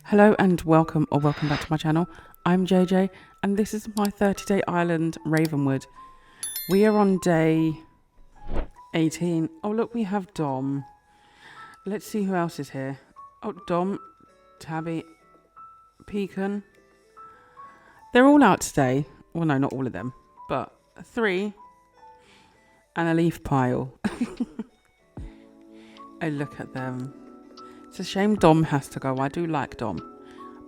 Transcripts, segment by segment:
Hello and welcome back to my channel. I'm JJ and this is my 30-day island Ravenwood. We are on day 18. Oh look, we have Dom. Let's see who else is here. Oh, Dom, Tabby, Pecan. They're all out today. Well, no, not all of them, but 3 and a leaf pile. Oh, look at them. It's a shame Dom has to go. I do like Dom,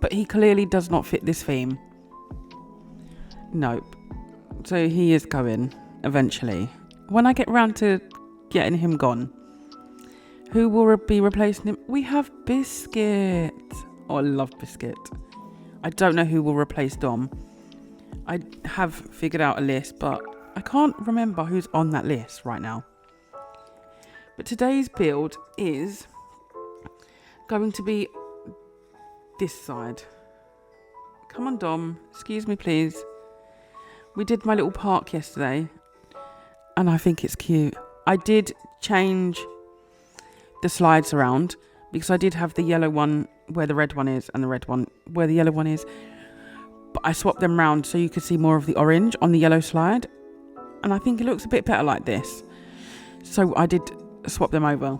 but he clearly does not fit this theme. Nope. So he is going eventually. When I get round to getting him gone, who will be replacing him? We have Biscuit. Oh, I love Biscuit. I don't know who will replace Dom. I have figured out a list, but I can't remember who's on that list right now. But today's build is going to be this side. Come on, Dom. Excuse me, please. We did my little park yesterday, and I think it's cute. I did change the slides around because I did have the yellow one where the red one is and the red one where the yellow one is. But I swapped them round so you could see more of the orange on the yellow slide. And I think it looks a bit better like this. So I did swap them over.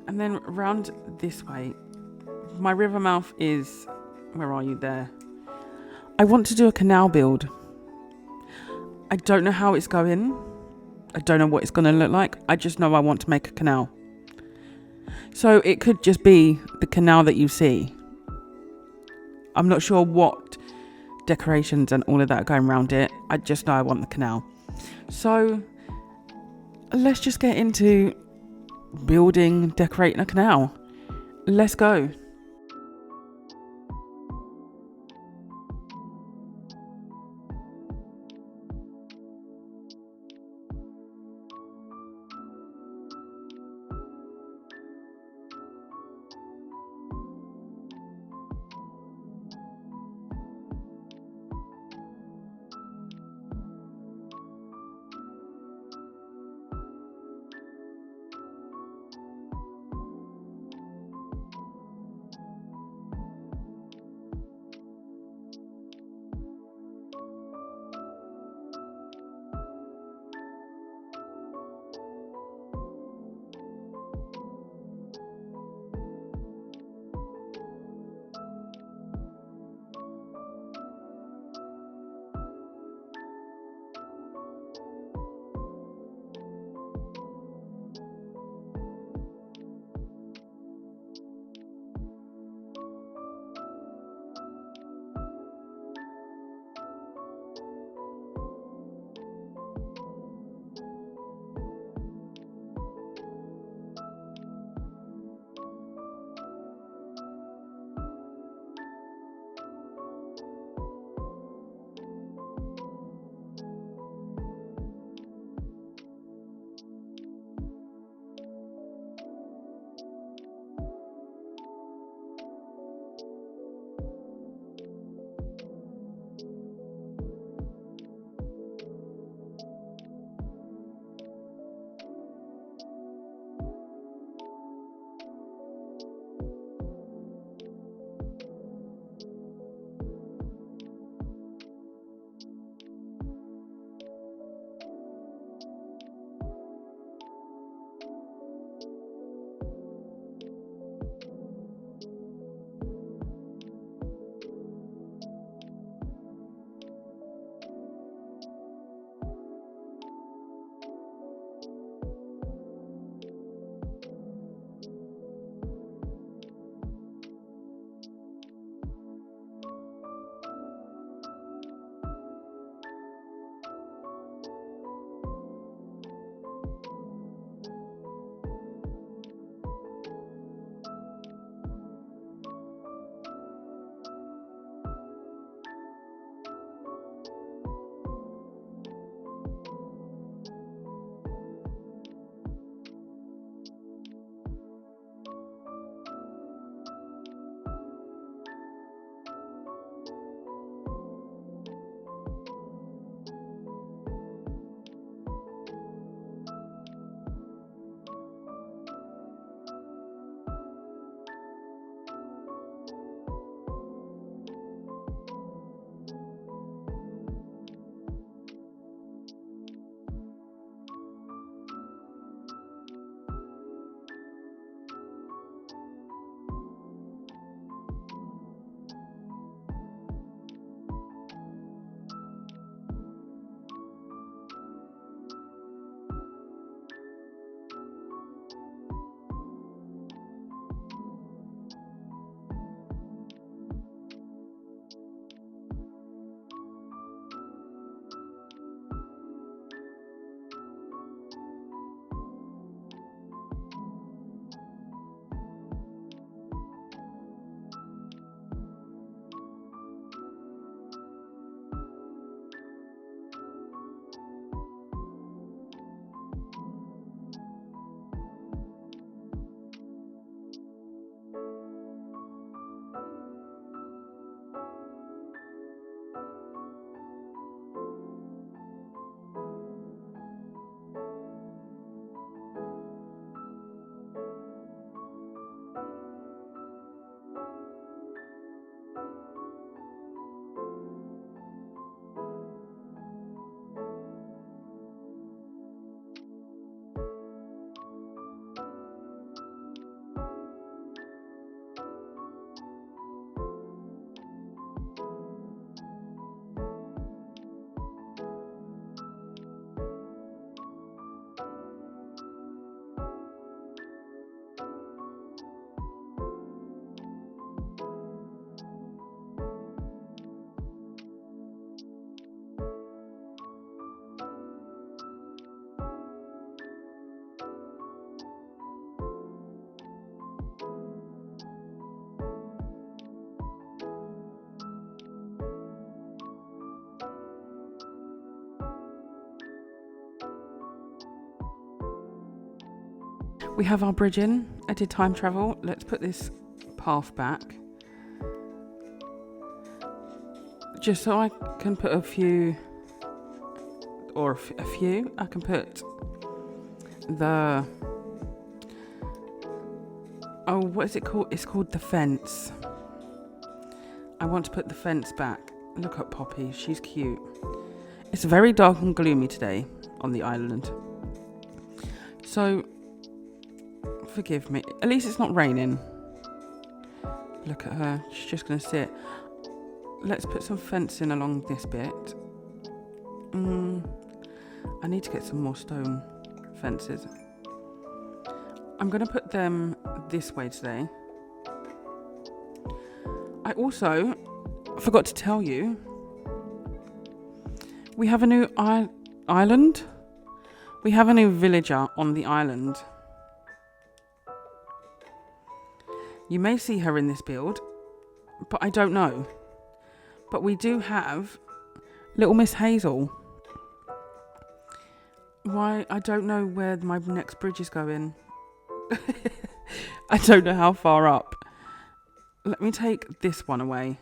And then round this way, my river mouth is, where are you there? I want to do a canal build. I don't know how it's going. I don't know what it's going to look like. I just know I want to make a canal. So it could just be the canal that you see. I'm not sure what decorations and all of that are going around it. I just know I want the canal. So let's just get into building, decorating a canal. Let's go. We have our bridge in. I did time travel. Let's put this path back. Just so I can put a few, or a few, I can put the, oh, what is it called? It's called the fence. I want to put the fence back. Look at Poppy, she's cute. It's very dark and gloomy today on the island. So, forgive me. At least it's not raining. Look at her, she's just going to sit. Let's put some fencing along this bit. I need to get some more stone fences. I'm going to put them this way today. I also forgot to tell you, we have a new island. We have a new villager on the island. You may see her in this build, but I don't know. But we do have little Miss Hazel. Why? I don't know where my next bridge is going. I don't know how far up. Let me take this one away,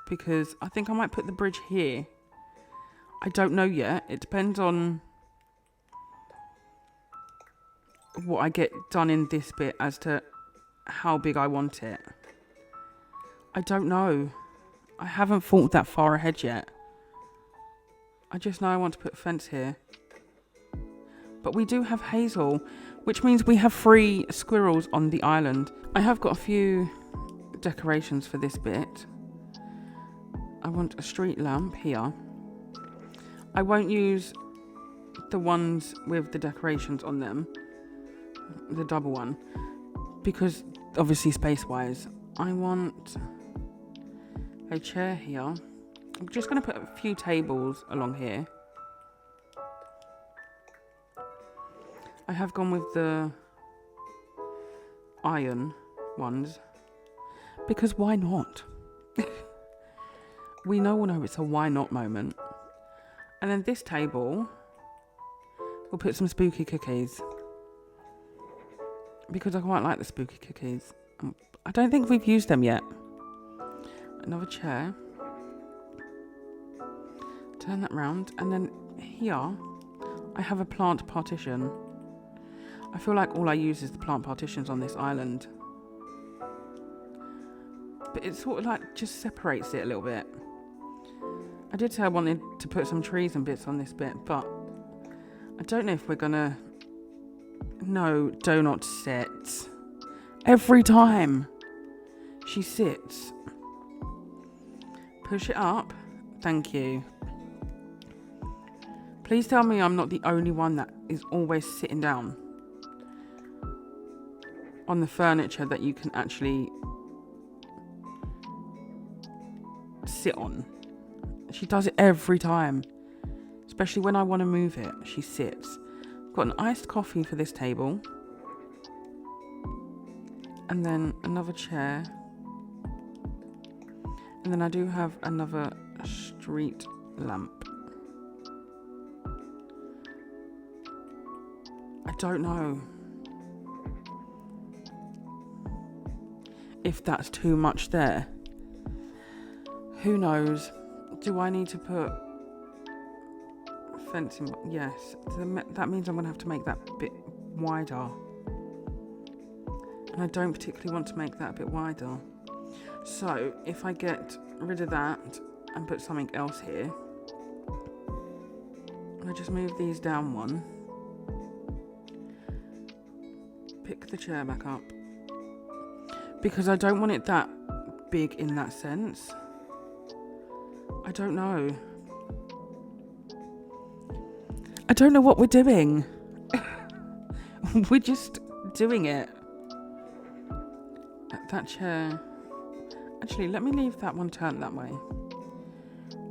because I think I might put the bridge here. I don't know yet. It depends on what I get done in this bit as to how big I want it. I don't know. I haven't thought that far ahead yet. I just know I want to put a fence here. But we do have Hazel, which means we have 3 squirrels on the island. I have got a few decorations for this bit. I want a street lamp here. I won't use the ones with the decorations on them, the double one, because obviously space-wise. I want a chair here. I'm just going to put a few tables along here. I have gone with the iron ones, because why not? We all know it's a why not moment. And then this table, we'll put some spooky cookies, because I quite like the spooky cookies. I don't think we've used them yet. Another chair. Turn that round, and then here I have a plant partition. I feel like all I use is the plant partitions on this island, but it sort of like just separates it a little bit. I did say I wanted to put some trees and bits on this bit, but I don't know if we're gonna. No, do not sit. Every time she sits. Push it up. Thank you. Please tell me I'm not the only one that is always sitting down on the furniture that you can actually sit on. She does it every time, especially when I want to move it. She sits. Got an iced coffee for this table, and then another chair, and then I do have another street lamp. I don't know if that's too much there. Who knows? Do I need to put fencing? Yes. That means I'm going to have to make that bit wider. And I don't particularly want to make that a bit wider. So if I get rid of that and put something else here, I just move these down one. Pick the chair back up, because I don't want it that big in that sense. I don't know. I don't know what we're doing. We're just doing it. That chair. Actually, let me leave that one turned that way.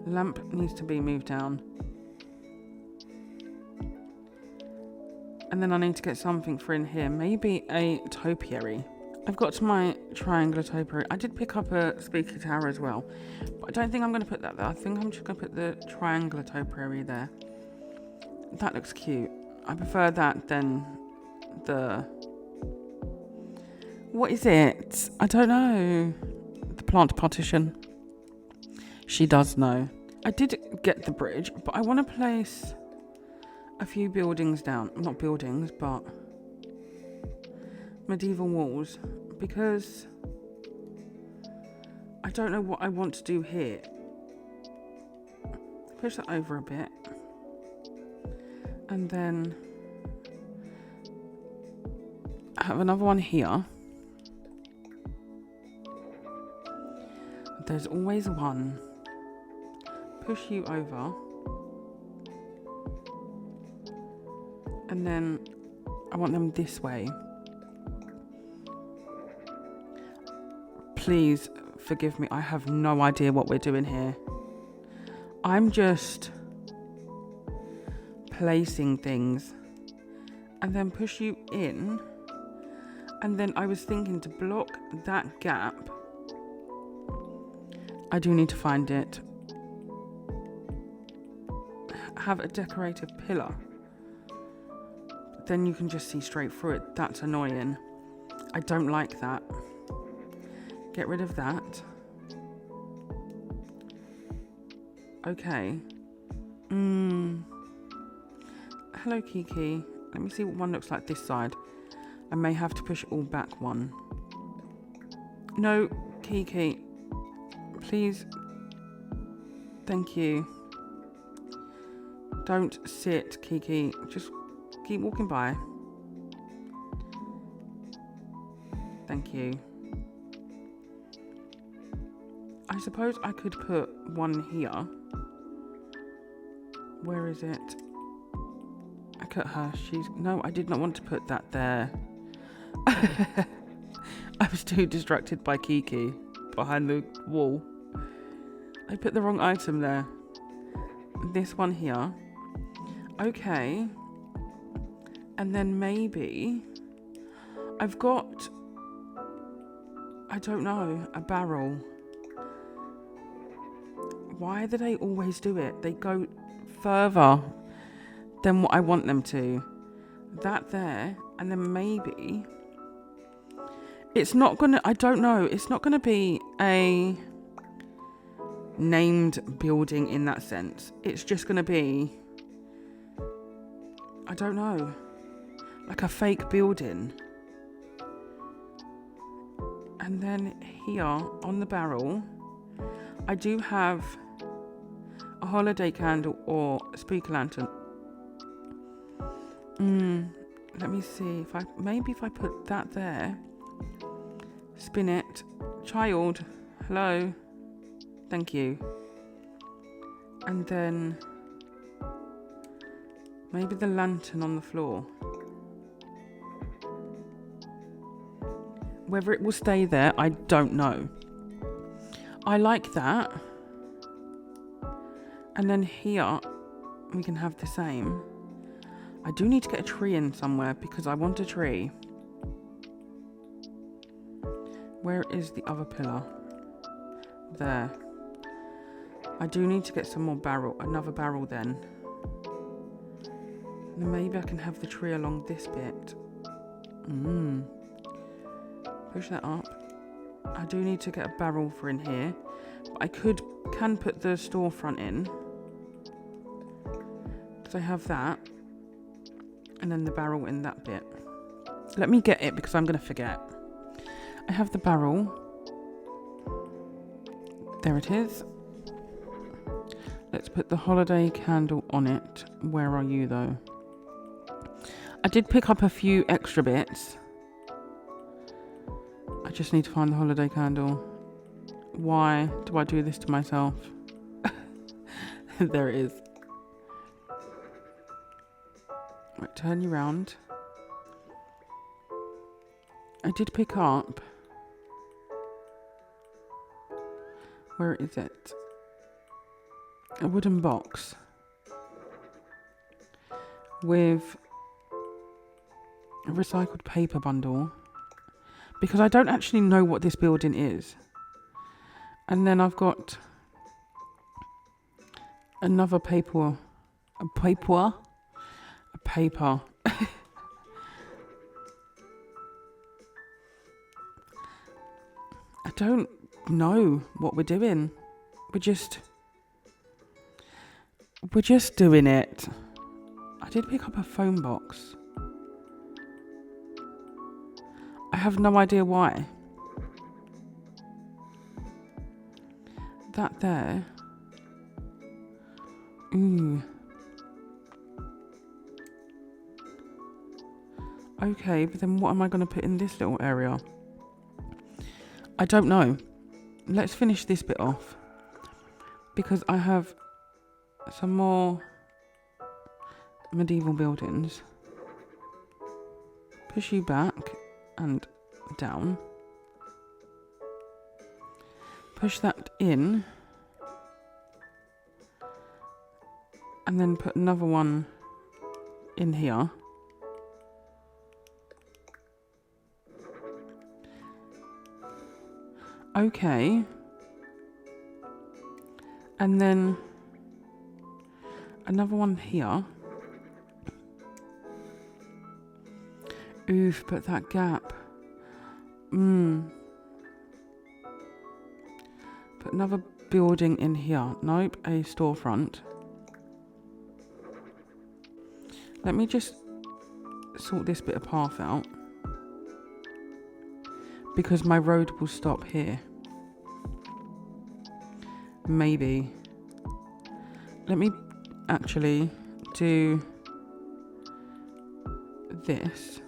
Lamp needs to be moved down. And then I need to get something for in here. Maybe a topiary. I've got to my triangular topiary. I did pick up a spooky tower as well, but I don't think I'm going to put that there. I think I'm just going to put the triangular topiary there. That looks cute. I prefer that than the What is it? I don't know. The plant partition. She does know. I did get the bridge, but I want to place a few buildings down. Not buildings, but medieval walls. Because I don't know what I want to do here. Push that over a bit. And then I have another one here. There's always one. Push you over. And then I want them this way. Please forgive me. I have no idea what we're doing here. I'm just placing things and then push you in. And then I was thinking to block that gap. I do need to find it. Have a decorative pillar. Then you can just see straight through it. That's annoying. I don't like that. Get rid of that. Okay. Hello, Kiki. Let me see what one looks like this side. I may have to push it all back one. No, Kiki. Please. Thank you. Don't sit, Kiki. Just keep walking by. Thank you. I suppose I could put one here. Where is it? Look at her. No, I did not want to put that there. I was too distracted by Kiki behind the wall. I put the wrong item there. This one here. Okay. And then maybe I've got, I don't know, a barrel. Why do they always do it? They go further than what I want them to. That there, and then maybe it's not gonna, I don't know, it's not gonna be a named building in that sense. It's just gonna be, I don't know, like a fake building. And then here on the barrel, I do have a holiday candle or a spooky lantern. Let me see if I put that there, spin it, child, hello, thank you, and then maybe the lantern on the floor. Whether it will stay there, I don't know. I like that. And then here, we can have the same. I do need to get a tree in somewhere because I want a tree. Where is the other pillar? There. I do need to get some more another barrel then. And then maybe I can have the tree along this bit. Push that up. I do need to get a barrel for in here. But I can put the storefront in. Because I have that. And then the barrel in that bit. Let me get it because I'm going to forget. I have the barrel. There it is. Let's put the holiday candle on it. Where are you though? I did pick up a few extra bits. I just need to find the holiday candle. Why do I do this to myself? There it is. Right, turn you round. I did pick up. Where is it? A wooden box with a recycled paper bundle. Because I don't actually know what this building is. And then I've got another paper. I don't know what we're doing. We're just doing it. I did pick up a phone box. I have no idea why. That there. Ooh. Okay, but then what am I going to put in this little area? I don't know. Let's finish this bit off. Because I have some more medieval buildings. Push you back and down. Push that in. And then put another one in here. Okay. And then another one here. Oof, but that gap. Put another building in here. Nope, a storefront. Let me just sort this bit of path out. Because my road will stop here. Maybe. Let me actually do this.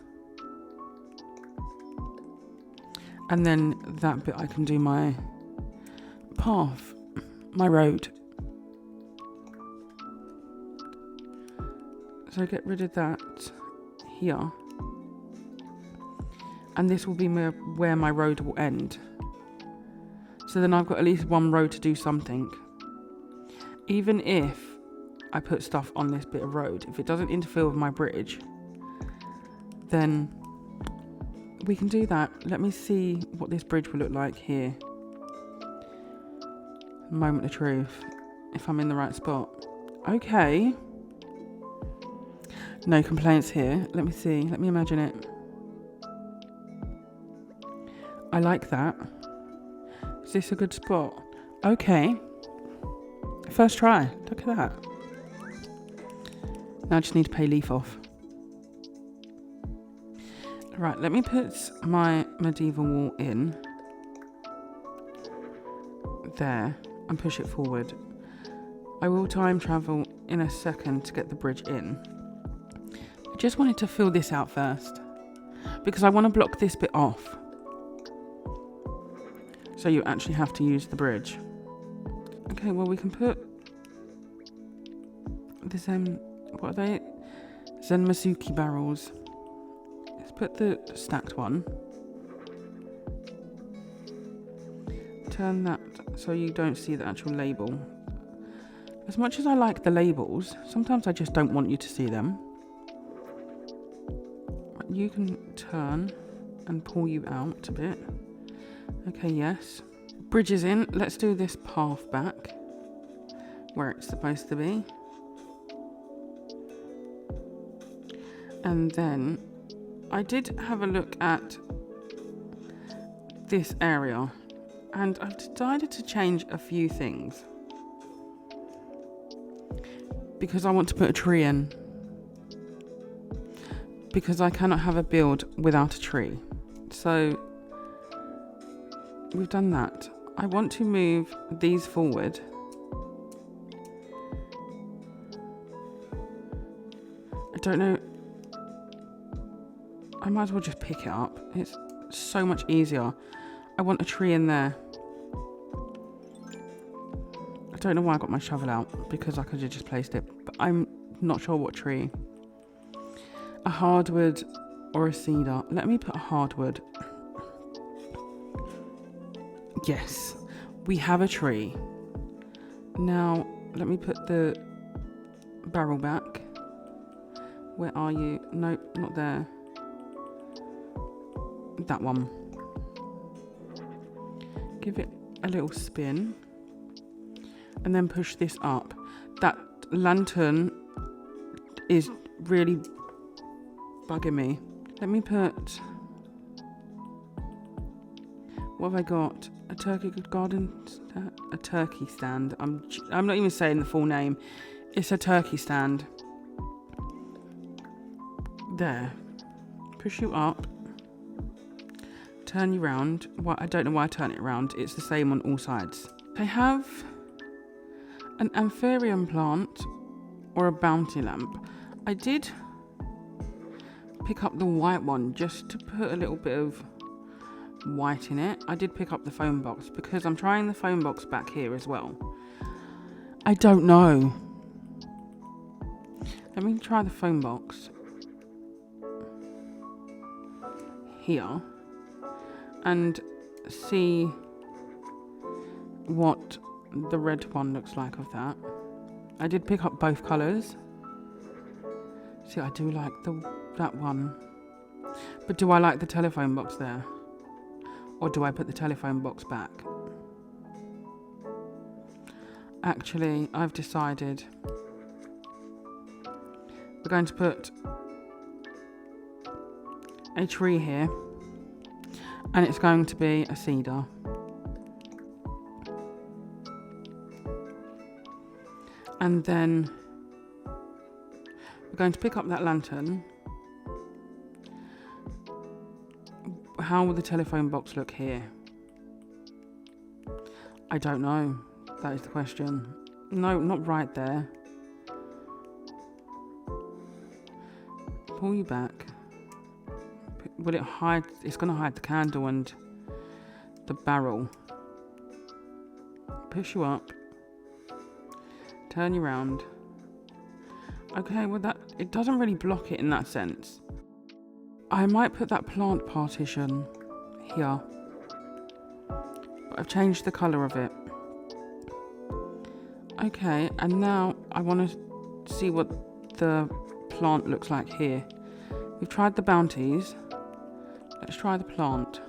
And then that bit I can do my path, my road. So get rid of that here. And this will be where my road will end. So then I've got at least one road to do something. Even if I put stuff on this bit of road, if it doesn't interfere with my bridge, then we can do that. Let me see what this bridge will look like here. Moment of truth. If I'm in the right spot. Okay. No complaints here. Let me see. Let me imagine it. I like that. Is this a good spot? Okay. First try. Look at that. Now I just need to pay Leaf off. Right, let me put my medieval wall in. There. And push it forward. I will time travel in a second to get the bridge in. I just wanted to fill this out first. Because I want to block this bit off. So you actually have to use the bridge. Okay, well we can put the Zen, what are they? Zen Masuki barrels. Let's put the stacked one. Turn that so you don't see the actual label. As much as I like the labels, sometimes I just don't want you to see them. You can turn and pull you out a bit. Okay, yes. Bridge is in. Let's do this path back where it's supposed to be. And then I did have a look at this area and I've decided to change a few things because I want to put a tree in, because I cannot have a build without a tree. So we've done that. I want to move these forward. I don't know. I might as well just pick it up. It's so much easier. I want a tree in there. I don't know why I got my shovel out, because I could have just placed it, but I'm not sure what tree. A hardwood or a cedar. Let me put a hardwood. Yes, we have a tree. Now, let me put the barrel back. Where are you? Nope, not there. That one. Give it a little spin. And then push this up. That lantern is really bugging me. Let me put What have I got? A turkey garden, a turkey stand. I'm not even saying the full name. It's a turkey stand. There. Push you up. Turn you round. I don't know why I turn it round. It's the same on all sides. I have an anthurium plant or a bounty lamp. I did pick up the white one just to put a little bit of white in it. I did pick up the foam box because I'm trying the foam box back here as well. I don't know. Let me try the foam box here and see what the red one looks like of that. I did pick up both colours. See, I do like that one. But do I like the telephone box there? Or do I put the telephone box back? Actually, I've decided we're going to put a tree here, and it's going to be a cedar. And then we're going to pick up that lantern. How will the telephone box look here? I don't know. That is the question. No, not right there. Pull you back. Will it hide? It's going to hide the candle and the barrel. Push you up. Turn you round. Okay, well it doesn't really block it in that sense. I might put that plant partition here. But I've changed the colour of it. Okay, and now I want to see what the plant looks like here. We've tried the bounties. Let's try the plant.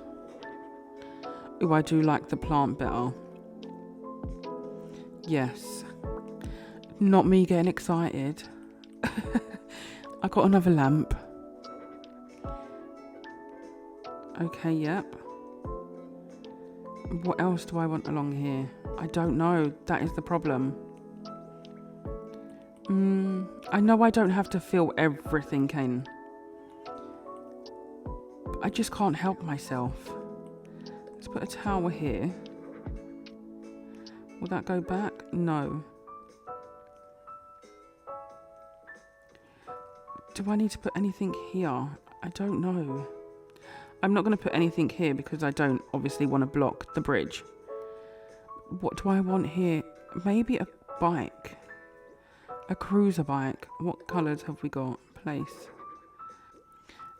Ooh, I do like the plant better. Yes. Not me getting excited. I got another lamp. Okay, yep. What else do I want along here? I don't know. That is the problem. I know I don't have to fill everything in. But I just can't help myself. Let's put a tower here. Will that go back? No. Do I need to put anything here? I don't know. I'm not going to put anything here because I don't obviously want to block the bridge. What do I want here? Maybe a bike. A cruiser bike. What colours have we got? Place.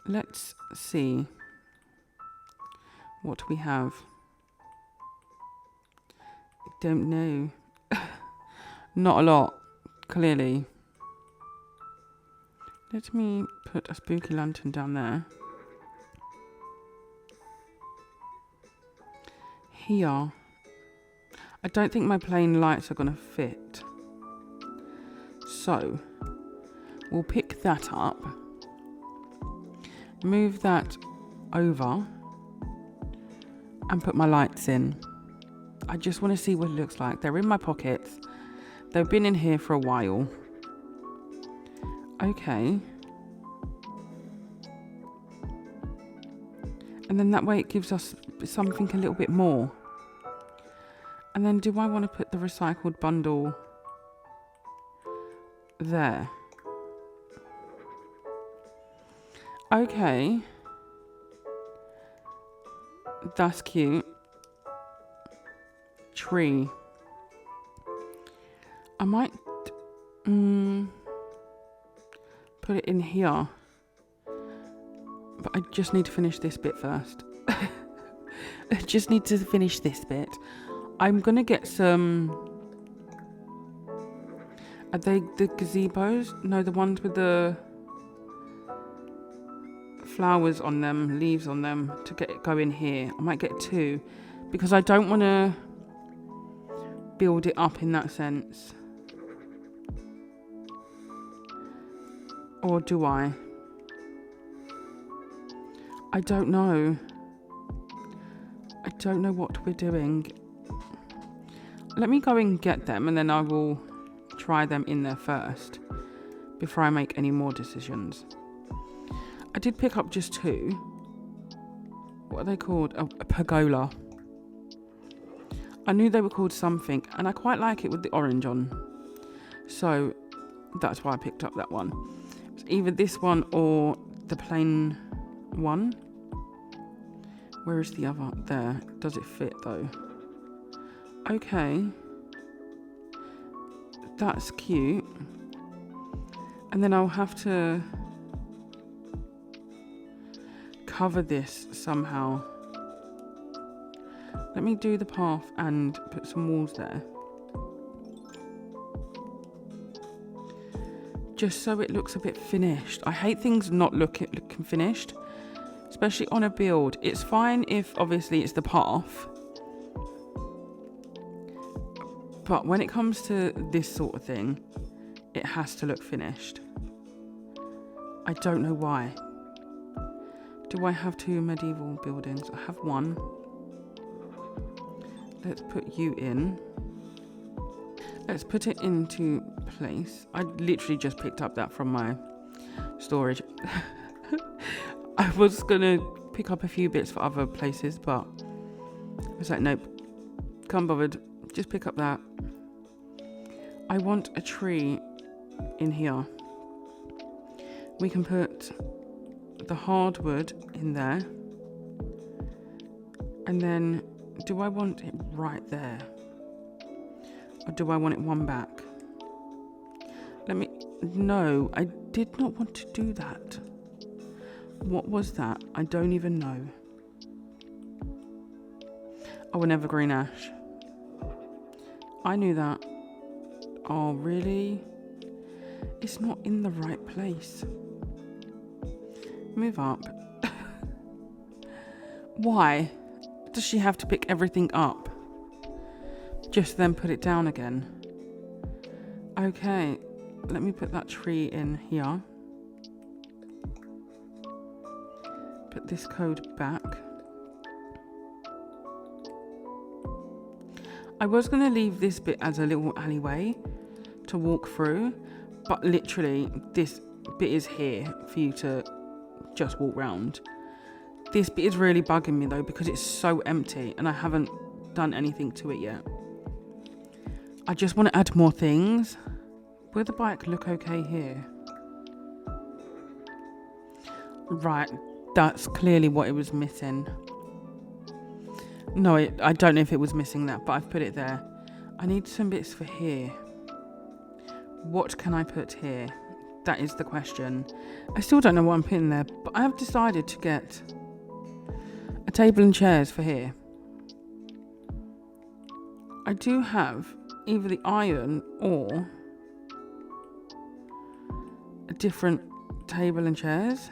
Let's see what we have. Don't know. Not a lot, clearly. Let me put a spooky lantern down there. Here. I don't think my plain lights are going to fit. So, we'll pick that up. Move that over. And put my lights in. I just want to see what it looks like. They're in my pockets. They've been in here for a while. Okay. And then that way it gives us something a little bit more. And then do I want to put the recycled bundle there? Okay. That's cute. Tree. I might put it in here. But I just need to finish this bit first. I just need to finish this bit. I'm going to get some... Are they the gazebos? No, the ones with the flowers on them, leaves on them, to go in here. I might get 2 because I don't want to build it up in that sense. Or do I? I don't know. I don't know what we're doing. Let me go and get them and then I will try them in there first before I make any more decisions. I did pick up just 2. What are they called? A pergola. I knew they were called something and I quite like it with the orange on. So that's why I picked up that one. It's either this one or the plain one. Where is the other? There. Does it fit though? Okay. That's cute. And then I'll have to cover this somehow. Let me do the path and put some walls there. Just so it looks a bit finished. I hate things not looking finished. Especially on a build. It's fine if obviously it's the path. But when it comes to this sort of thing, it has to look finished. I don't know why. Do I have 2 medieval buildings? I have 1. Let's put you in. Let's put it into place. I literally just picked up that from my storage. I was going to pick up a few bits for other places, but I was like, nope, can't bothered. Just pick up that. I want a tree in here. We can put the hardwood in there. And then, do I want it right there? Or do I want it one back? No, I did not want to do that. What was that? I don't even know. Oh, an evergreen ash. I knew that. Oh, really? It's not in the right place. Move up. Why? Does she have to pick everything up? Just then put it down again. Okay, let me put that tree in here. Put this code back. I was going to leave this bit as a little alleyway to walk through, but literally this bit is here for you to just walk round. This bit is really bugging me though because it's so empty and I haven't done anything to it yet. I just want to add more things. Will the bike look okay here? Right. That's clearly what it was missing. No, I don't know if it was missing that, but I've put it there. I need some bits for here. What can I put here? That is the question. I still don't know what I'm putting there, but I have decided to get a table and chairs for here. I do have either the iron or a different table and chairs.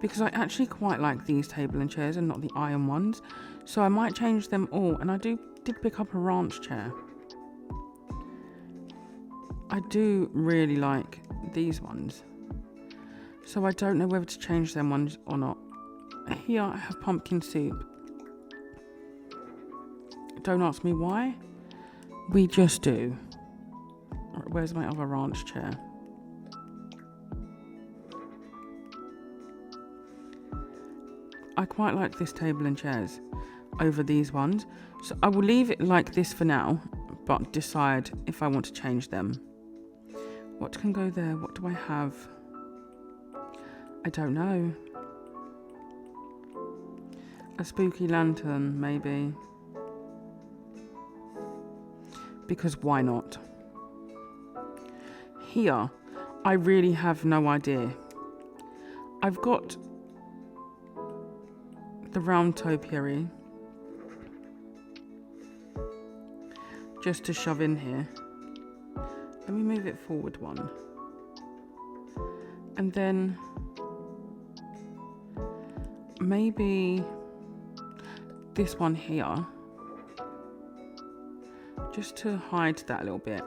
Because I actually quite like these table and chairs and not the iron ones. So I might change them all. And I did pick up a ranch chair. I do really like these ones. So I don't know whether to change them ones or not. Here I have pumpkin soup. Don't ask me why. We just do. Where's my other ranch chair? I quite like this table and chairs over these ones. So I will leave it like this for now, but decide if I want to change them. What can go there? What do I have? I don't know. A spooky lantern, maybe. Because why not? Here, I really have no idea. I've got the round topiary just to shove in here. Let me move it forward one. And then maybe this one here, just to hide that a little bit.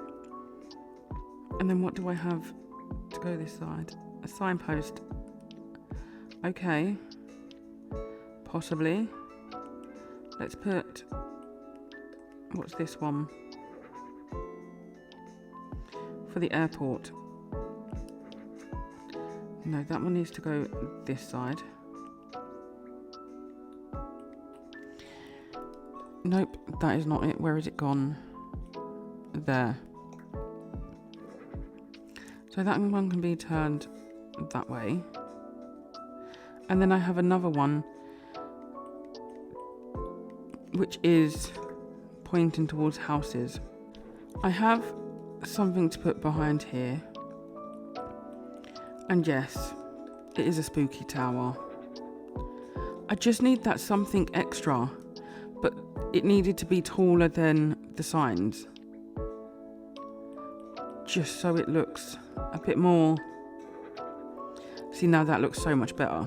And then what do I have to go this side? A signpost. Okay. Possibly. Let's put, what's this one? For the airport. No, that one needs to go this side. Nope, that is not it. Where is it gone? There. So that one can be turned that way. And then I have another one which is pointing towards houses. I have something to put behind here. And yes, it is a spooky tower. I just need that something extra, but it needed to be taller than the signs. Just so it looks a bit more. See, now that looks so much better.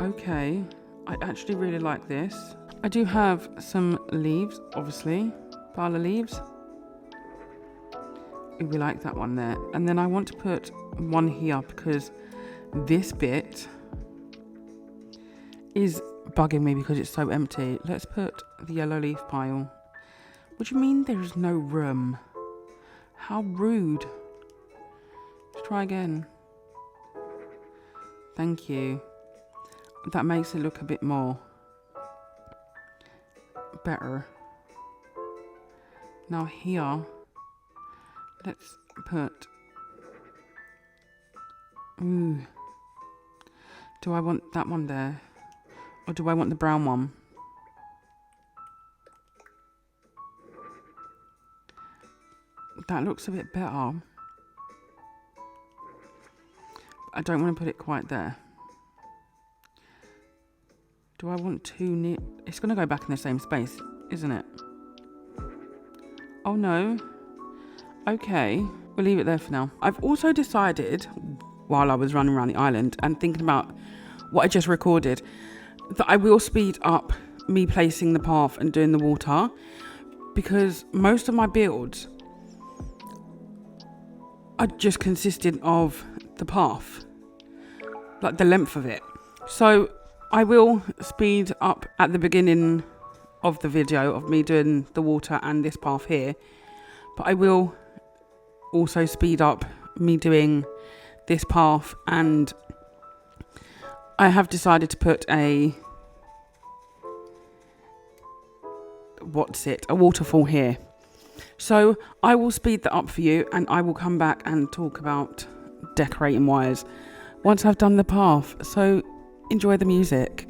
Okay, I actually really like this. I do have some leaves, obviously, pile of leaves. Ooh, we like that one there. And then I want to put one here because this bit is bugging me because it's so empty. Let's put the yellow leaf pile. What do you mean there is no room? How rude. Let's try again. Thank you. That makes it look a bit more better. Now here, let's put, ooh, do I want that one there? Or do I want the brown one? That looks a bit better. I don't want to put it quite there. Do I want two near? It's going to go back in the same space, isn't it? Oh no. Okay, we'll leave it there for now. I've also decided, while I was running around the island and thinking about what I just recorded, that I will speed up me placing the path and doing the water, because most of my builds are just consisted of the path, like the length of it. So I will speed up at the beginning of the video of me doing the water and this path here, but I will also speed up me doing this path, and I have decided to put a waterfall here. So I will speed that up for you, and I will come back and talk about decorating wires once I've done the path. So enjoy the music.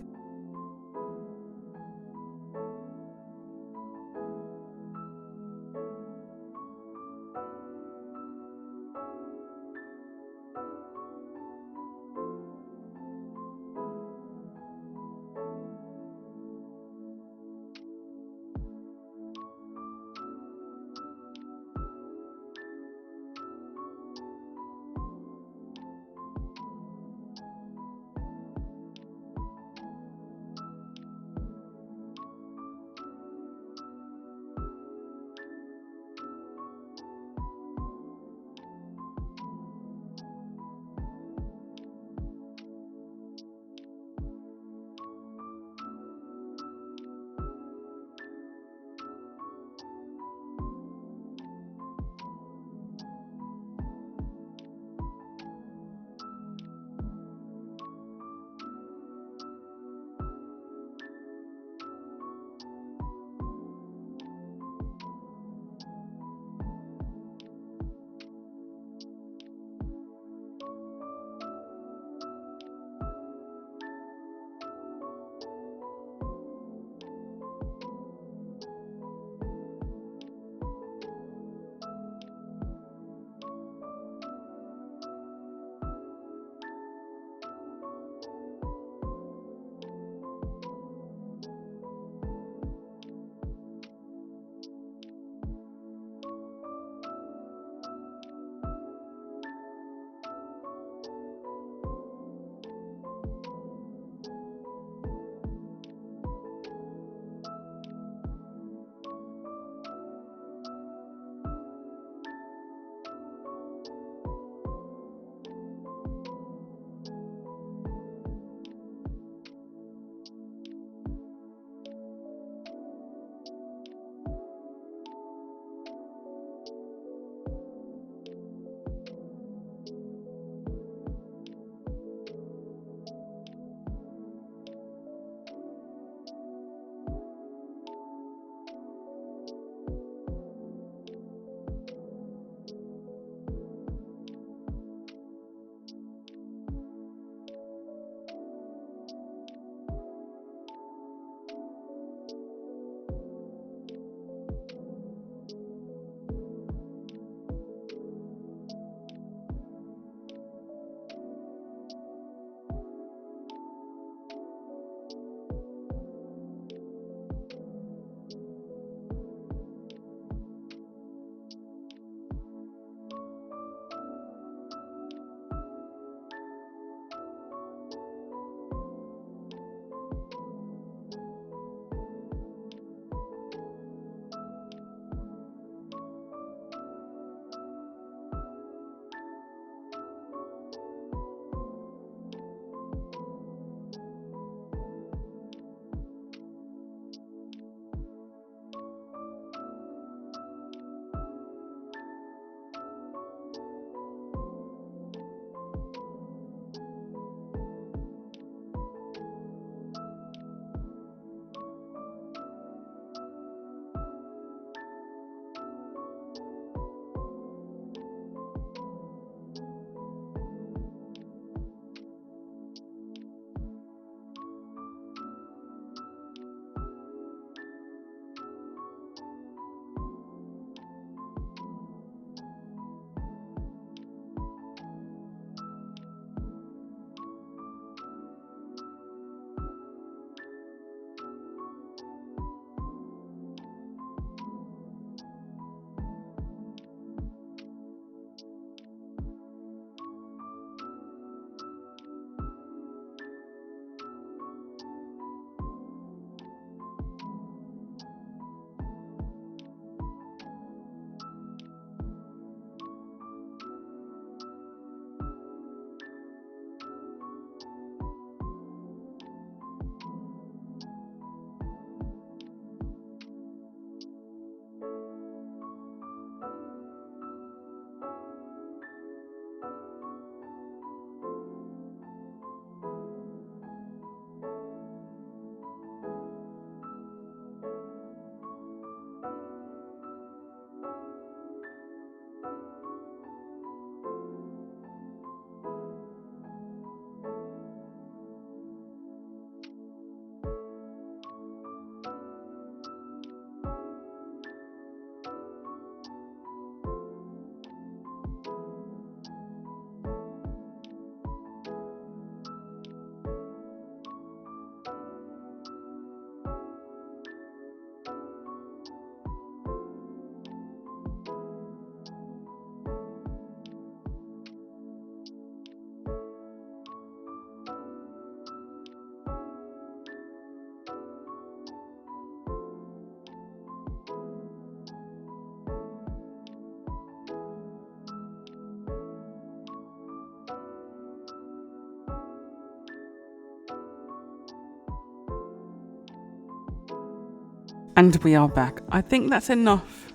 And we are back. I think that's enough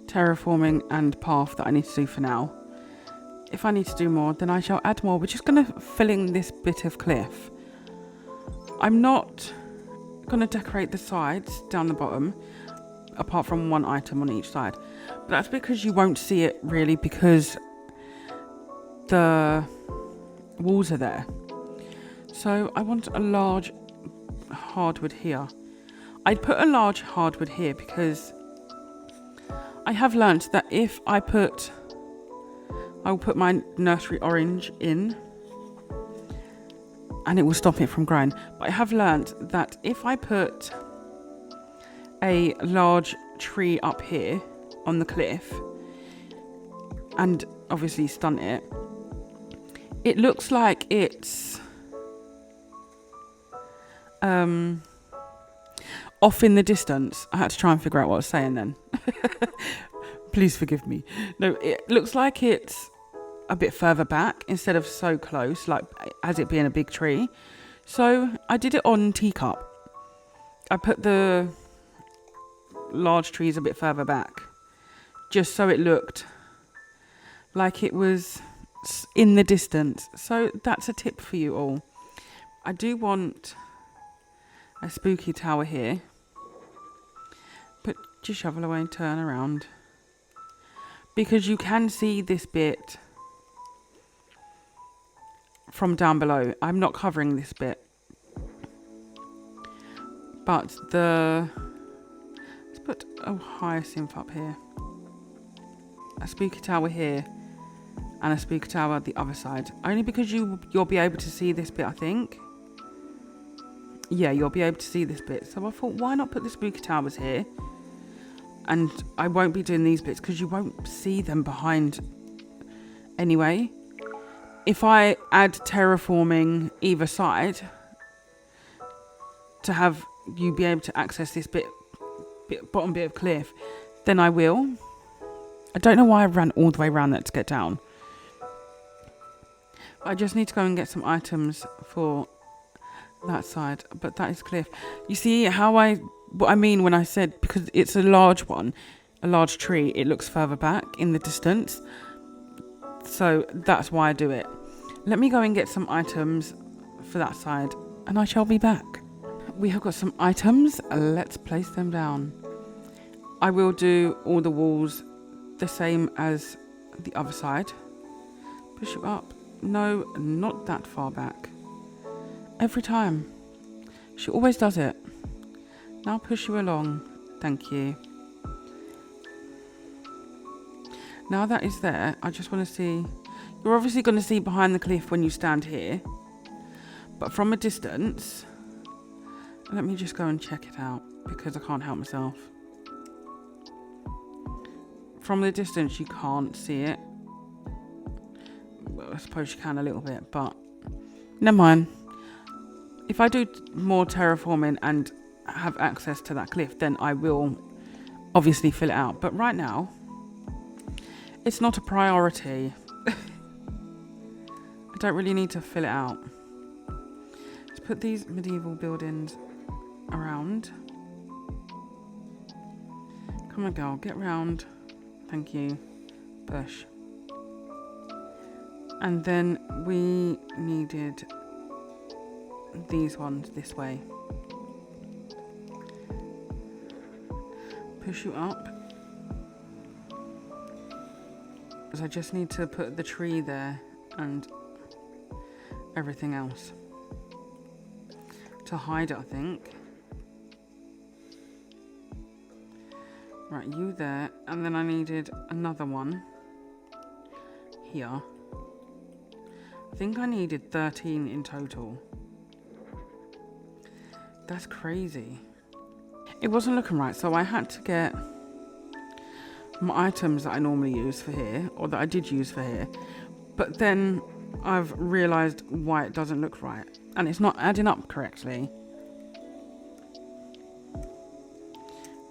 terraforming and path that I need to do for now. If I need to do more, then I shall add more. We're just going to fill in this bit of cliff. I'm not going to decorate the sides down the bottom, apart from one item on each side. But that's because you won't see it really, because the walls are there. So I want a large hardwood here. I'd put a large hardwood here because I have learnt that if I'll put my nursery orange in and it will stop it from growing. But I have learnt that if I put a large tree up here on the cliff and obviously stunt it, it looks like it's off in the distance. I had to try and figure out what I was saying then. Please forgive me. No, it looks like it's a bit further back instead of so close, like as it being a big tree. So I did it on teacup. I put the large trees a bit further back, just so it looked like it was in the distance. So that's a tip for you all. I do want a spooky tower here. Put your shovel away and turn around, because you can see this bit from down below. I'm not covering this bit, but let's put a hyacinth up here, a spooky tower here, and a spooky tower the other side, only because you'll be able to see this bit. I think, yeah, you'll be able to see this bit. So I thought, why not put the spooky towers here, and I won't be doing these bits because you won't see them behind anyway. If I add terraforming either side to have you be able to access this bottom bit of cliff, then I will. I don't know why I ran all the way around that to get down. I just need to go and get some items for that side, but that is cliff. You see what I mean when I said, because it's a large one, a large tree, it looks further back in the distance. So that's why I do it. Let me go and get some items for that side and I shall be back. We have got some items. Let's place them down. I will do all the walls the same as the other side. Push it up. No, not that far back. Every time. She always does it. Now push you along. Thank you. Now that is there, I just want to see. You're obviously going to see behind the cliff when you stand here. But from a distance, let me just go and check it out because I can't help myself. From the distance, you can't see it. Well, I suppose you can a little bit, but never mind. If I do more terraforming and have access to that cliff, then I will obviously fill it out. But right now, it's not a priority. I don't really need to fill it out. Let's put these medieval buildings around. Come on, girl, get round. Thank you. Bush. And then we needed these ones this way. Push you up. Because I just need to put the tree there and everything else to hide it, I think. Right, you there, and then I needed another one here. I think I needed 13 in total. That's crazy. It wasn't looking right, so I had to get my items that I normally use for here, or that I did use for here, but then I've realised why it doesn't look right, and it's not adding up correctly.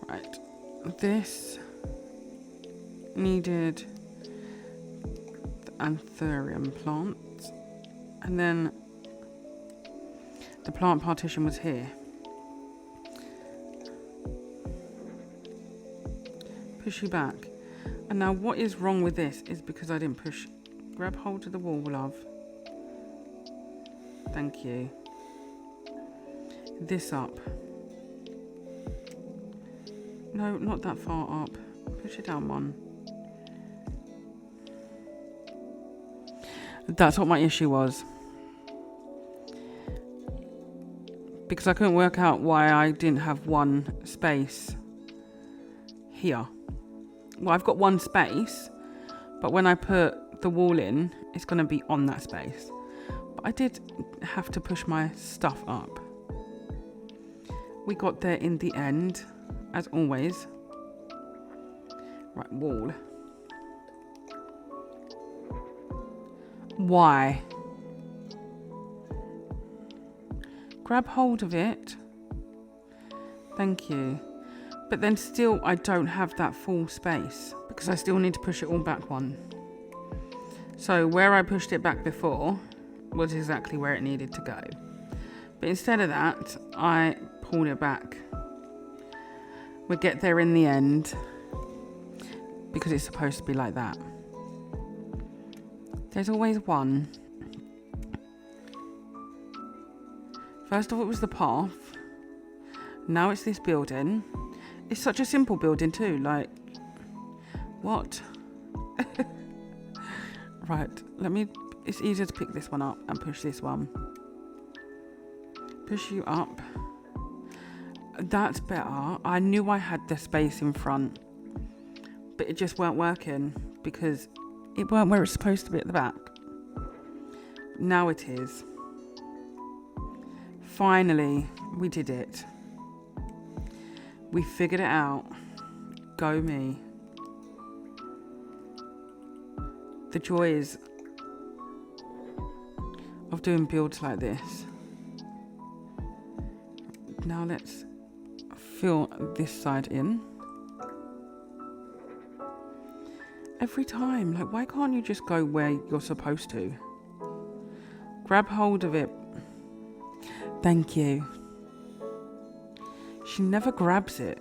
Right, this needed the anthurium plant, and then the plant partition was here. push you back. And now what is wrong with this is because I didn't push. Grab hold of the wall, love. Thank you. This up. No, not that far up. Push it down one. That's what my issue was. Because I couldn't work out why I didn't have one space here. Well, I've got one space, but when I put the wall in, it's going to be on that space. But I did have to push my stuff up. We got there in the end, as always. Right, wall. Why? Grab hold of it. Thank you. But then still, I don't have that full space because I still need to push it all back one. So where I pushed it back before was exactly where it needed to go. But instead of that, I pulled it back. We'll get there in the end because it's supposed to be like that. There's always one. First of all, it was the path. Now it's this building. It's such a simple building too. Like, what? Right, it's easier to pick this one up and push this one. Push you up. That's better. I knew I had the space in front, but it just weren't working because it weren't where it's supposed to be at the back. Now it is. Finally, we did it. We figured it out. Go me. The joys of doing builds like this. Now let's fill this side in. Every time, like, why can't you just go where you're supposed to? Grab hold of it. Thank you. She never grabs it.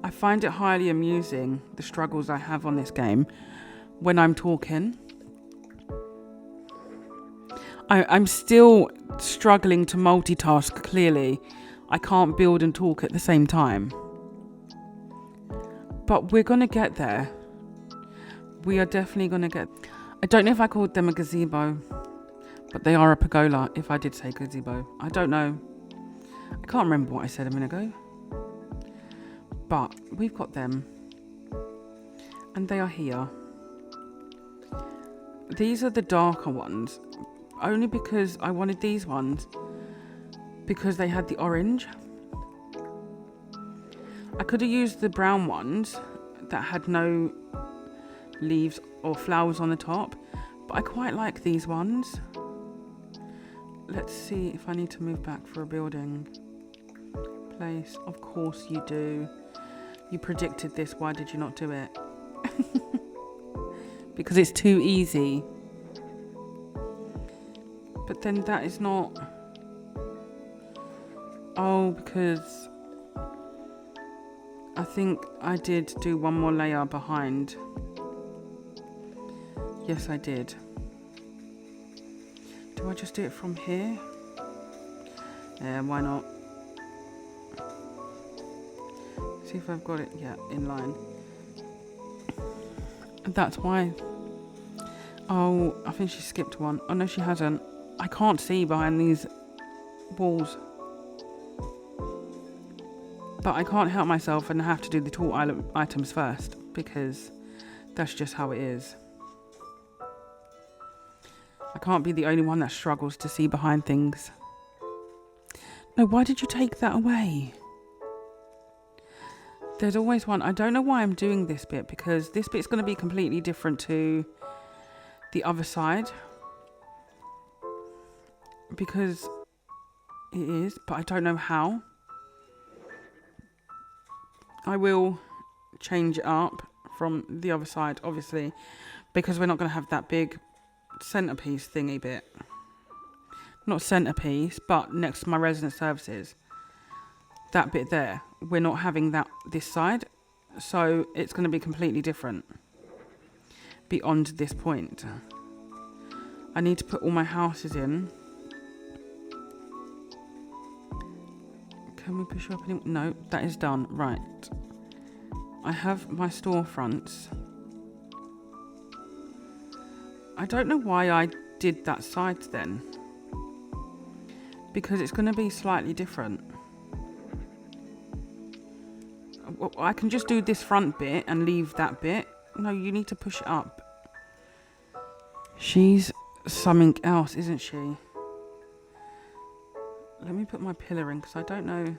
I find it highly amusing, the struggles I have on this game when I'm talking. I'm still struggling to multitask, clearly. I can't build and talk at the same time. But we're going to get there. We are definitely going to get... I don't know if I called them a gazebo, but they are a pergola, if I did say gazebo. I don't know. I can't remember what I said a minute ago. But we've got them. And they are here. These are the darker ones. Only because I wanted these ones. Because they had the orange. I could have used the brown ones that had no leaves or flowers on the top, but I quite like these ones. Let's see if I need to move back for a building place. Of course you do. You predicted this. Why did you not do it? Because it's too easy. But then that is not... Oh, because I think I did do one more layer behind. Yes, I did. Do I just do it from here? Yeah, why not? See if I've got it, yeah, in line. That's why. Oh, I think she skipped one. Oh no, she hasn't. I can't see behind these walls. But I can't help myself and I have to do the tall items first because that's just how it is. I can't be the only one that struggles to see behind things. No, why did you take that away? There's always one. I don't know why I'm doing this bit because this bit's going to be completely different to the other side. Because it is, but I don't know how. I will change it up from the other side, obviously, because we're not going to have that big centerpiece thingy bit. Not centerpiece, but next to my resident services. that bit there. We're not having that this side. So it's going to be completely different beyond this point. I need to put all my houses in. Can we push up any? No, that is done. Right. I have my storefronts. I don't know why I did that side then. Because it's going to be slightly different. I can just do this front bit and leave that bit. No, you need to push it up. She's something else, isn't she? Let me put my pillar in because I don't know.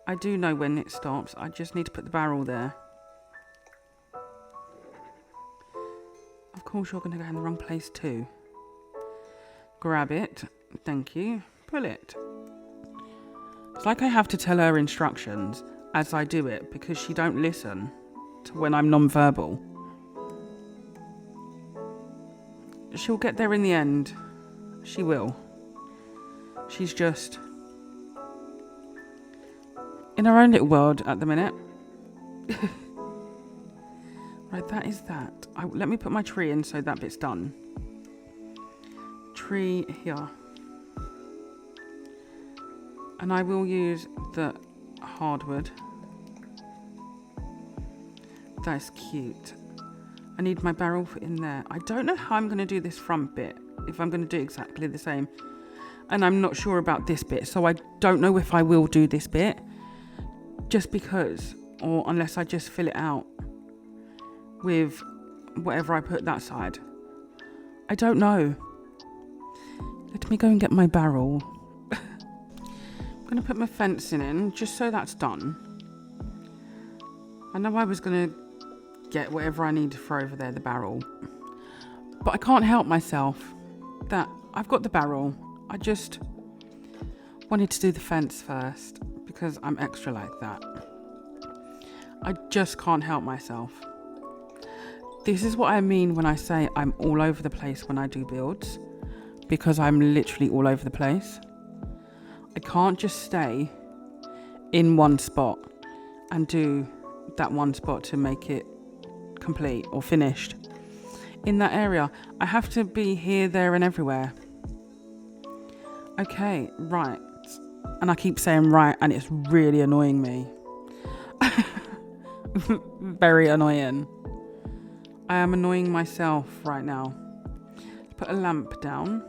I do know when it stops. I just need to put the barrel there. Of course you're going to go in the wrong place too. Grab it. Thank you. Pull it. It's like I have to tell her instructions as I do it because she don't listen to when I'm non-verbal. She'll get there in the end. She will. She's just in her own little world at the minute. Right, that is that. Let me put my tree in so that bit's done. Tree here. And I will use the hardwood. That is cute. I need my barrel in there. I don't know how I'm going to do this front bit. If I'm going to do exactly the same. And I'm not sure about this bit. So I don't know if I will do this bit. Just because. Or unless I just fill it out. With whatever I put that side. I don't know. Let me go and get my barrel. I'm going to put my fencing in. Just so that's done. I know I was going to get whatever I need for over there, the barrel. But I can't help myself that I've got the barrel. I just wanted to do the fence first because I'm extra like that. I just can't help myself. This is what I mean when I say I'm all over the place when I do builds, because I'm literally all over the place. I can't just stay in one spot and do that one spot to make it complete or finished. In that area, I have to be here, there and everywhere. Okay, right. And I keep saying right and it's really annoying me. Very annoying. I am annoying myself right now. Put a lamp down.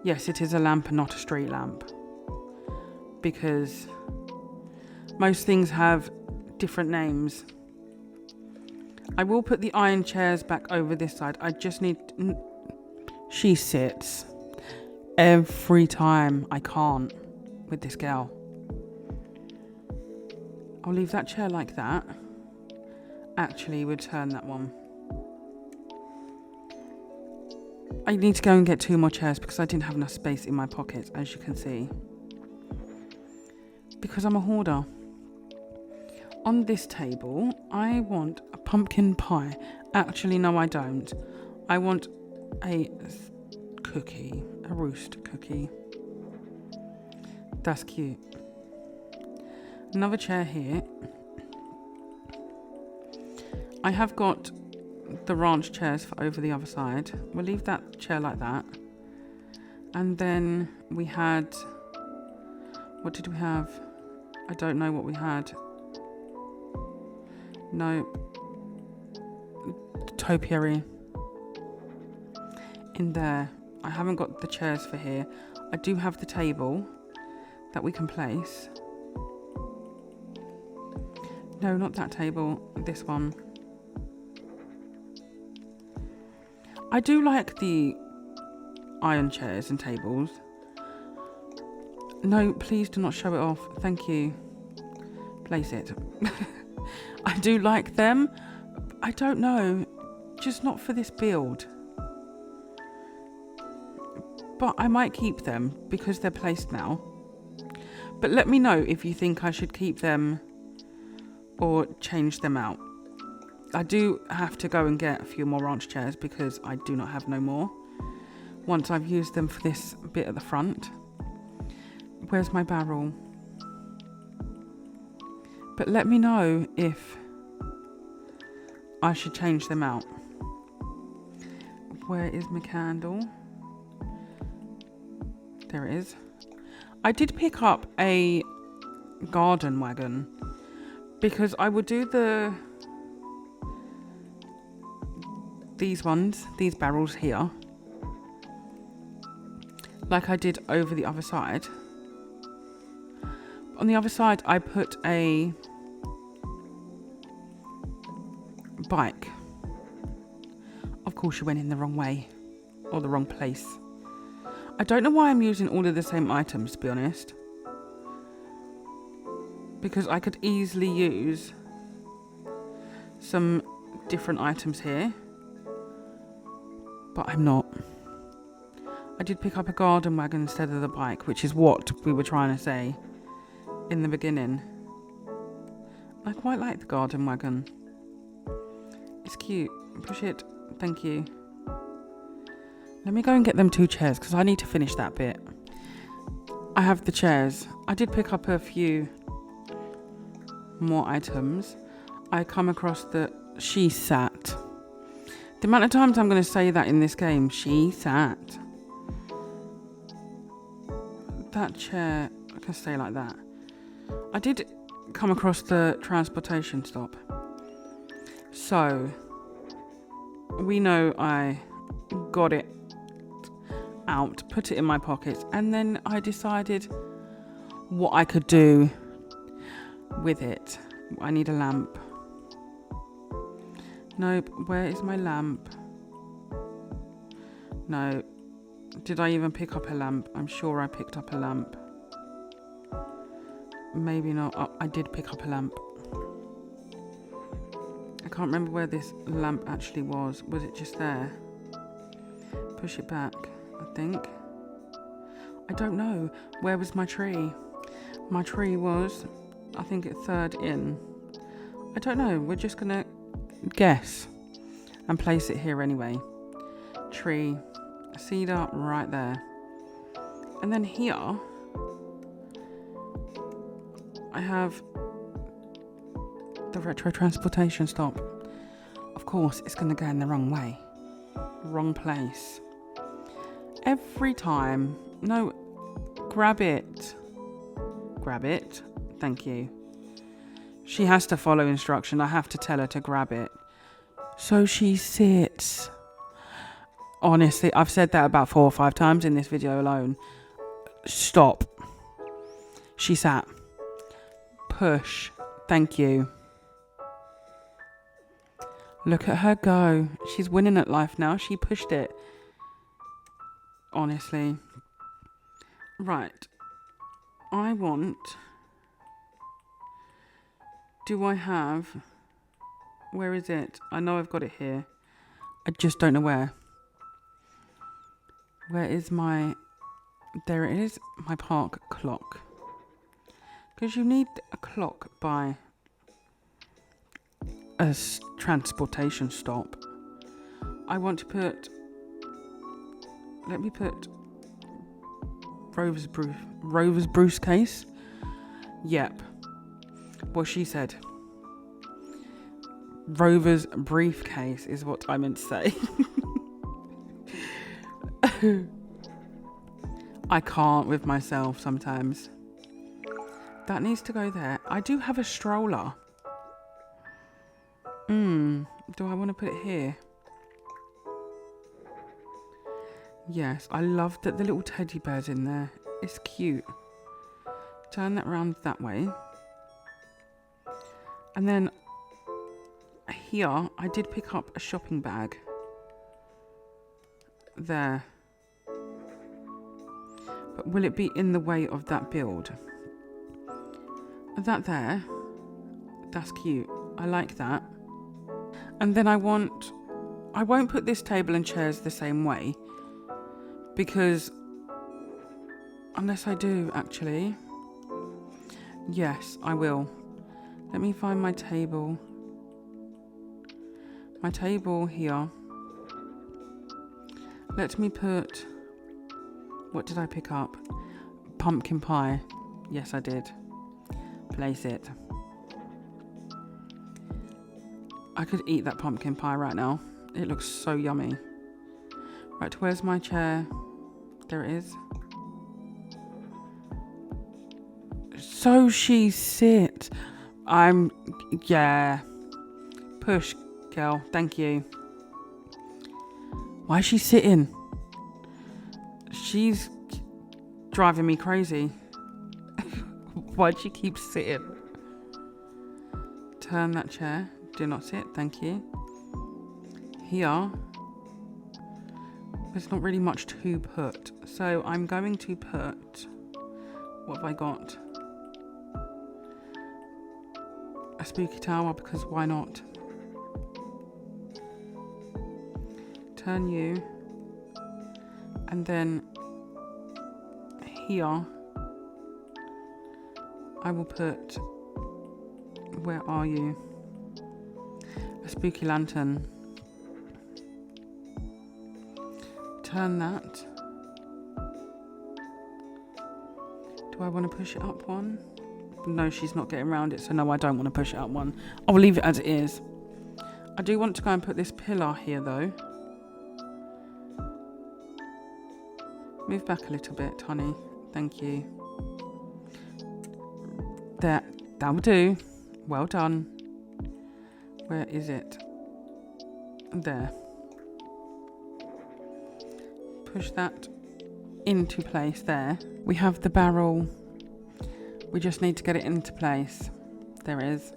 Yes, it is a lamp and not a street lamp. Because most things have different names. I will put the iron chairs back over this side. I just need... She sits every time. I can't with this girl. I'll leave that chair like that. Actually, we'll turn that one. I need to go and get 2 more chairs because I didn't have enough space in my pockets, as you can see. Because I'm a hoarder. On this table, I want a pumpkin pie. Actually, no, I don't. I want a cookie, a roost cookie. That's cute. Another chair here. I have got the ranch chairs for over the other side. We'll leave that chair like that. And then we had... What did we have? I don't know what we had. No. Topiary. In there. I haven't got the chairs for here. I do have the table that we can place. No, not that table. This one. I do like the iron chairs and tables. No, please do not show it off. Thank you. Place it. I do like them. I don't know. Just not for this build. But I might keep them because they're placed now. But let me know if you think I should keep them or change them out. I do have to go and get a few more ranch chairs because I do not have no more. Once I've used them for this bit at the front. Where's my barrel? But let me know if I should change them out. Where is my candle? There it is. I did pick up a garden wagon because I would do these barrels here, like I did over the other side. On the other side, I put a bike. Of course, you went in the wrong way or the wrong place. I don't know why I'm using all of the same items, to be honest, because I could easily use some different items here, but I'm not. I did pick up a garden wagon instead of the bike, which is what we were trying to say in the beginning. I quite like the garden wagon. It's cute. Push it. Thank you. Let me go and get them 2 chairs because I need to finish that bit. I have the chairs. I did pick up a few more items. I come across the she sat. The amount of times I'm going to say that in this game, she sat. That chair, I can stay like that. I did come across the transportation stop. So, we know I got it out, put it in my pocket, and then I decided what I could do with it. I need a lamp. Nope, where is my lamp? No. Did I even pick up a lamp? I'm sure I picked up a lamp. Maybe not. Oh, I did pick up a lamp. I can't remember where this lamp actually was. Was it just there? Push it back, I think. I don't know. Where was my tree? My tree was, I think, at 3rd in. I don't know. We're just going to guess and place it here anyway. Tree. Cedar right there. And then here, I have the retro transportation stop. Of course, it's going to go in the wrong way. Wrong place. Every time. No, grab it. Grab it. Thank you. She has to follow instruction. I have to tell her to grab it. So she sits. Honestly, I've said that about 4 or 5 times in this video alone. Stop. She sat. Push. Thank you. Look at her go. She's winning at life now. She pushed it. Honestly. Right. I want... Do I have... Where is it? I know I've got it here. I just don't know where. Where is my... There it is. My park clock. Because you need a clock by a transportation stop. I want to put... Let me put... Rover's briefcase. Yep. Well, she said. Rover's briefcase is what I meant to say. I can't with myself sometimes. That needs to go there. I do have a stroller. Do I want to put it here? Yes, I love that the little teddy bear's in there. It's cute. Turn that round that way. And then here, I did pick up a shopping bag. There. But will it be in the way of that build? That there. That's cute. I like that. And then I won't put this table and chairs the same way. Because, unless I do, actually. Yes, I will. Let me find my table. My table here. Let me put... What did I pick up? pumpkin pie. Yes, I did. Place it. I could eat that pumpkin pie right now. It looks so yummy. Right, where's my chair? There it is. So she sit. Yeah. Push, girl. Thank you. Why is she sitting? She's driving me crazy. Why'd she keep sitting? Turn that chair. Do not sit. Thank you. Here. There's not really much to put. So I'm going to put... What have I got? A spooky tower, because why not? Turn you. And then here I will put... Where are you? A spooky lantern. Turn that. Do I want to push it up one? No, she's not getting around it, so no, I don't want to push it up one. I'll leave it as it is. I do want to go and put this pillar here, though. Move back a little bit, honey. Thank you. There. That will do. Well done. Where is it? There. Push that into place there. We have the barrel. We just need to get it into place. There it is.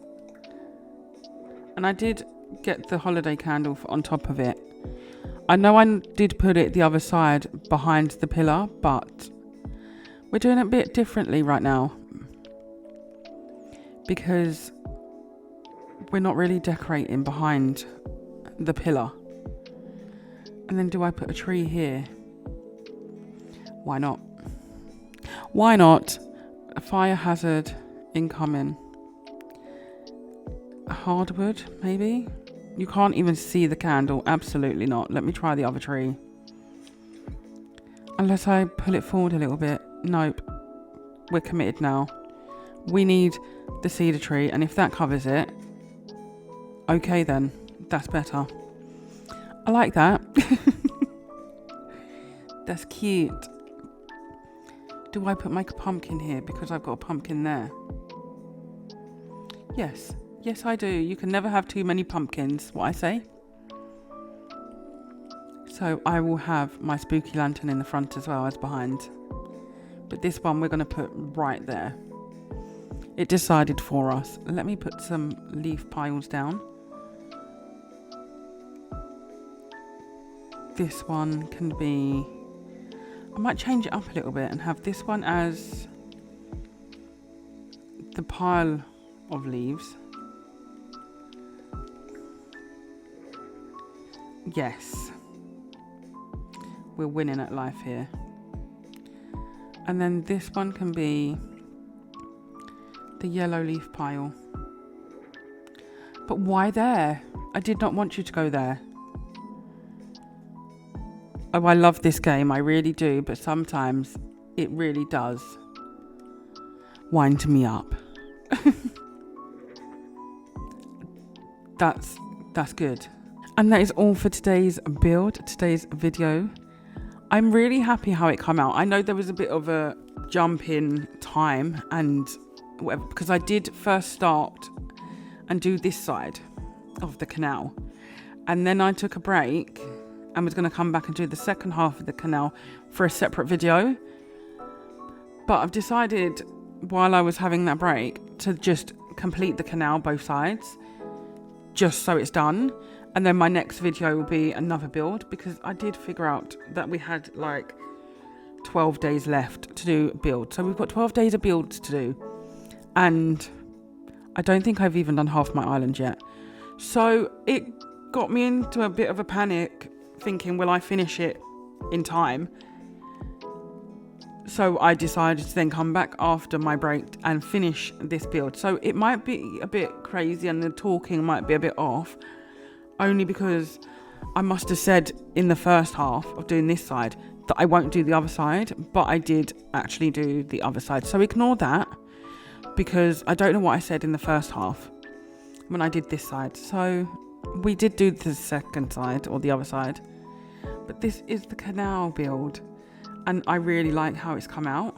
And I did get the holiday candle on top of it. I know I did put it the other side behind the pillar, but we're doing it a bit differently right now because we're not really decorating behind the pillar. And then do I put a tree here? Why not? Why not? A fire hazard incoming. A hardwood, maybe? You can't even see the candle. Absolutely not. Let me try the other tree. Unless I pull it forward a little bit. Nope. We're committed now. We need the cedar tree, and if that covers it, okay then. That's better. I like that. That's cute. Do I put my pumpkin here because I've got a pumpkin there? Yes. Yes, I do. You can never have too many pumpkins, what I say. So I will have my spooky lantern in the front as well as behind. But this one we're going to put right there. It decided for us. Let me put some leaf piles down. This one can be... I might change it up a little bit and have this one as the pile of leaves. Yes. We're winning at life here. And then this one can be the yellow leaf pile. But why there? I did not want you to go there. Oh, I love this game, I really do, but sometimes it really does wind me up. That's good. And that is all for today's build, today's video. I'm really happy how it came out. I know there was a bit of a jump in time and whatever, because I did first start and do this side of the canal. And then I took a break and was going to come back and do the second half of the canal for a separate video. But I've decided while I was having that break to just complete the canal both sides, just so it's done. And then my next video will be another build, because I did figure out that we had like 12 days left to do build. So we've got 12 days of builds to do. And I don't think I've even done half my island yet. So it got me into a bit of a panic, thinking, will I finish it in time? So I decided to then come back after my break and finish this build. So it might be a bit crazy and the talking might be a bit off, only because I must have said in the first half of doing this side that I won't do the other side, but I did actually do the other side. So ignore that, because I don't know what I said in the first half when I did this side. So we did do the second side, or the other side, but this is the canal build, and I really like how it's come out.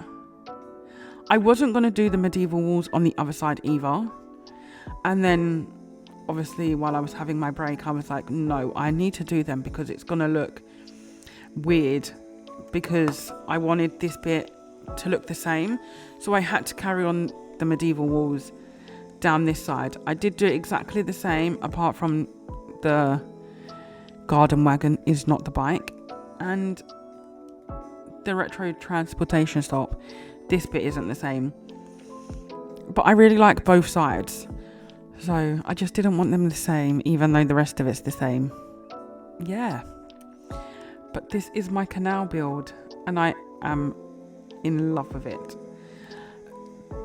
I wasn't going to do the medieval walls on the other side either, and then obviously while I was having my break, I was like, no, I need to do them because it's going to look weird, because I wanted this bit to look the same. So I had to carry on the medieval walls down this side. I did do it exactly the same, apart from the garden wagon is not the bike, and the retro transportation stop, this bit isn't the same. But I really like both sides, so I just didn't want them the same, even though the rest of it's the same. Yeah, but this is my canal build, and I am in love with it.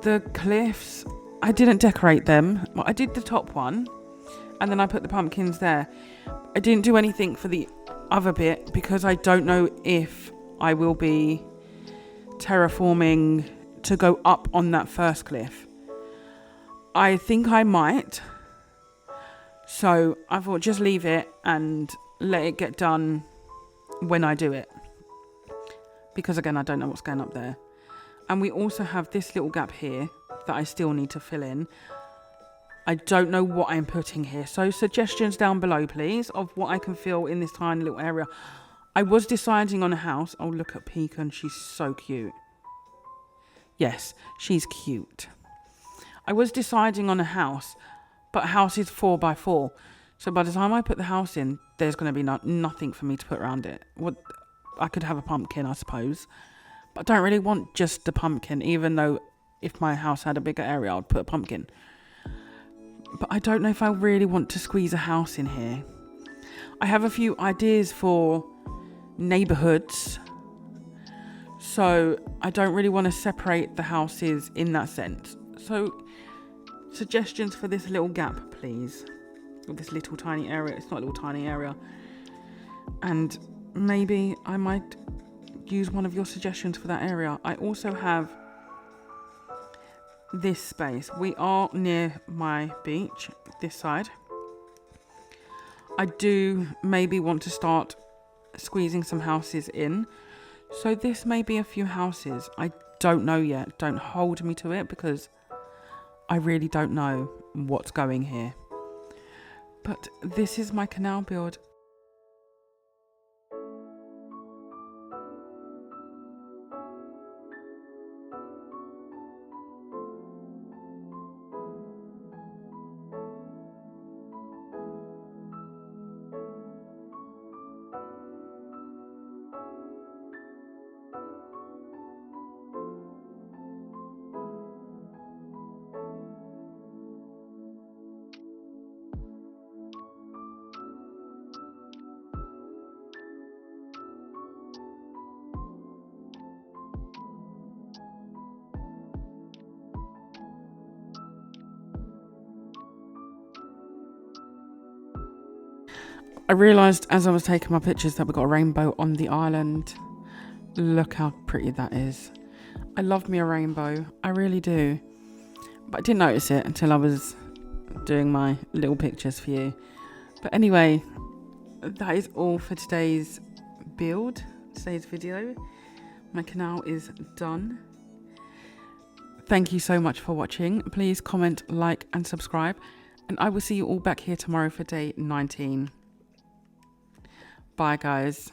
The cliffs, I didn't decorate them. Well, I did the top one, and then I put the pumpkins there. I didn't do anything for the other bit because I don't know if I will be terraforming to go up on that first cliff. I think I might. So I thought just leave it and let it get done when I do it. Because again, I don't know what's going up there. And we also have this little gap here that I still need to fill in. I don't know what I'm putting here. So suggestions down below, please, of what I can fill in this tiny little area. I was deciding on a house. Oh, look at Pecan. She's so cute. Yes, she's cute. I was deciding on a house, but a house is 4x4. So by the time I put the house in, there's going to be nothing for me to put around it. I could have a pumpkin, I suppose. But I don't really want just a pumpkin, even though if my house had a bigger area, I'd put a pumpkin. But I don't know if I really want to squeeze a house in here. I have a few ideas for neighbourhoods, so I don't really want to separate the houses in that sense. So suggestions for this little gap, please. Or this little tiny area. It's not a little tiny area. And maybe I might use one of your suggestions for that area. I also have this space. We are near my beach, this side. I do maybe want to start squeezing some houses in. So this may be a few houses. I don't know yet. Don't hold me to it, because I really don't know what's going here. But this is my canal build. I realised as I was taking my pictures that we got a rainbow on the island. Look how pretty that is. I love me a rainbow. I really do. But I didn't notice it until I was doing my little pictures for you. But anyway, that is all for today's build, today's video. My canal is done. Thank you so much for watching. Please comment, like and subscribe. And I will see you all back here tomorrow for day 19. Bye guys.